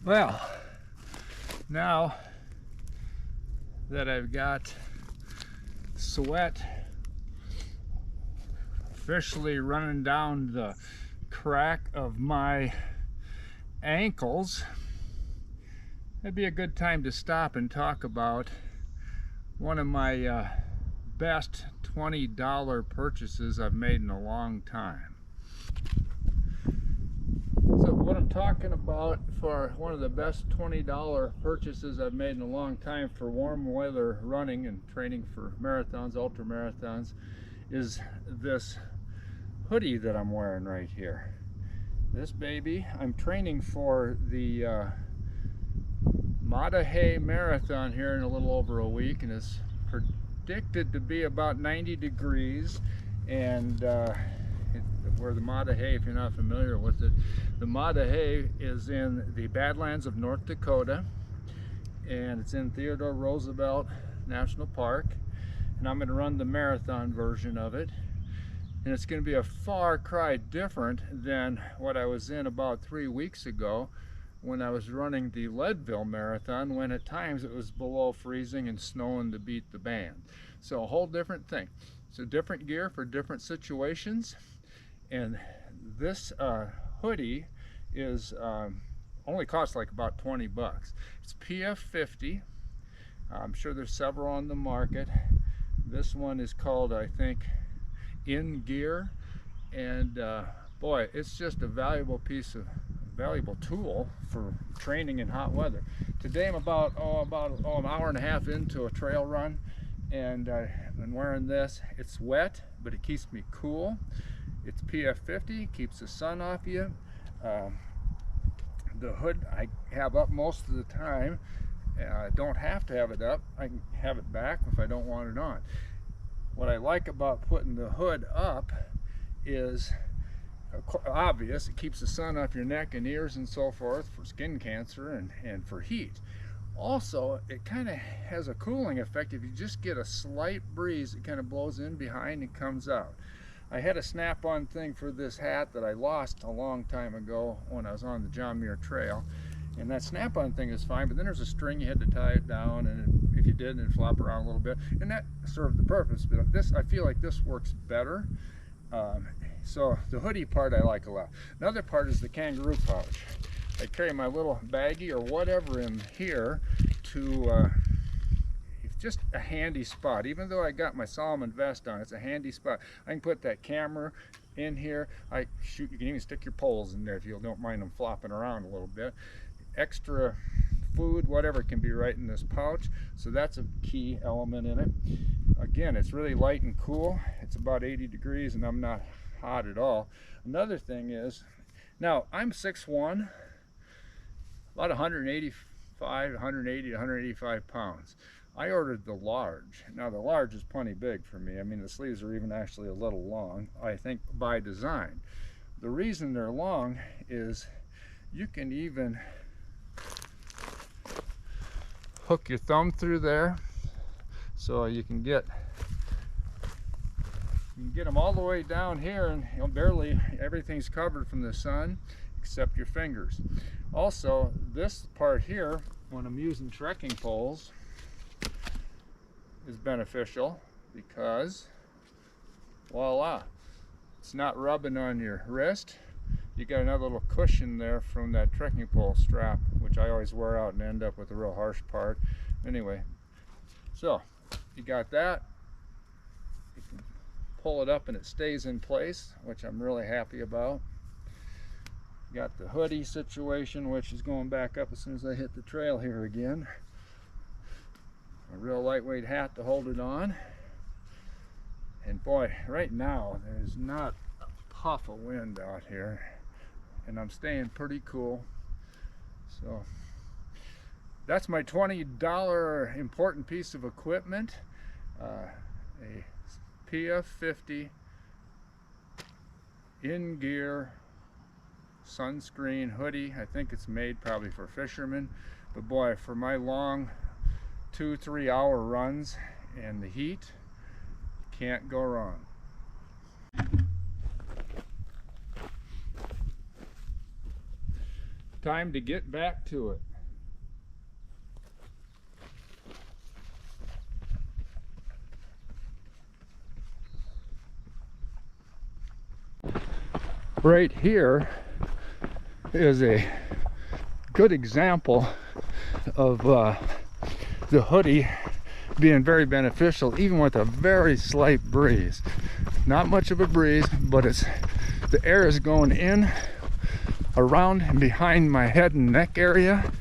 Well, now that I've got sweat officially running down the crack of my ankles, it'd be a good time to stop and talk about one of my best $20 purchases I've made in a long time. So what I'm talking about for one of the best $20 purchases I've made in a long time for warm weather running and training for marathons, ultra marathons, is this hoodie that I'm wearing right here. This baby, I'm training for the Hay Marathon here in a little over a week, and it's predicted to be about 90 degrees. And where the Hay, if you're not familiar with it, the Hay is in the Badlands of North Dakota, and it's in Theodore Roosevelt National Park, and I'm going to run the marathon version of it. And it's going to be a far cry different than what I was in about 3 weeks ago when I was running the Leadville Marathon, when at times it was below freezing and snowing to beat the band. So a whole different thing. So different gear for different situations. And this hoodie is only costs like about 20 bucks. It's PF 50. I'm sure there's several on the market. This one is called, I think, InGear, and boy, it's just a valuable tool for training in hot weather. Today I'm about an hour and a half into a trail run, and I'm wearing this. It's wet, but it keeps me cool. It's PF 50, keeps the sun off you. The hood I have up most of the time. I don't have to have it up. I can have it back if I don't want it on. What I like about putting the hood up is obvious. It keeps the sun off your neck and ears and so forth for skin cancer and for heat. Also, it kind of has a cooling effect. If you just get a slight breeze, it kind of blows in behind and comes out. I had a snap-on thing for this hat that I lost a long time ago when I was on the John Muir Trail, and that snap-on thing is fine, but then there's a string you had to tie it down, and if you did, it'd flop around a little bit, and that served the purpose. But this, I feel like this works better. So the hoodie part I like a lot. Another part is the kangaroo pouch. I carry my little baggie or whatever in here to just a handy spot. Even though I got my Solomon vest on, it's a handy spot. I can put that camera in here. You can even stick your poles in there if you don't mind them flopping around a little bit. Extra food, whatever, can be right in this pouch. So that's a key element in it. Again, it's really light and cool. It's about 80 degrees and I'm not hot at all. Another thing is, now I'm 6'1", about 180 to 185 pounds. I ordered the large. Now the large is plenty big for me. I mean, the sleeves are even actually a little long, I think by design. The reason they're long is you can even hook your thumb through there, so you can get them all the way down here, and barely everything's covered from the sun except your fingers. Also, this part here, when I'm using trekking poles, is beneficial because voila, it's not rubbing on your wrist. You got another little cushion there from that trekking pole strap, which I always wear out and end up with a real harsh part. Anyway, so you got that. You can pull it up and it stays in place, which I'm really happy about. Got the hoodie situation, which is going back up as soon as I hit the trail here again. A real lightweight hat to hold it on. And boy, right now there's not a puff of wind out here, and I'm staying pretty cool. So that's my $20 important piece of equipment, a PF50 InGear sunscreen hoodie. I think it's made probably for fishermen, but boy, for my long 2-3 hour runs and the heat, can't go wrong. Time to get back to it. Right here is a good example of the hoodie being very beneficial even with a very slight breeze. Not much of a breeze, but the air is going in, around and behind my head and neck area,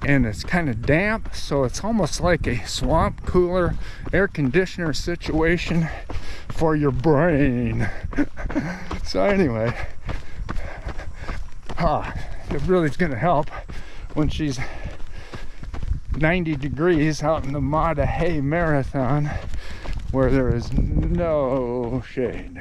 and it's kind of damp, so it's almost like a swamp cooler air conditioner situation for your brain. So anyway, it really is going to help when she's 90 degrees out in the Mata Hay Marathon where there is no shade.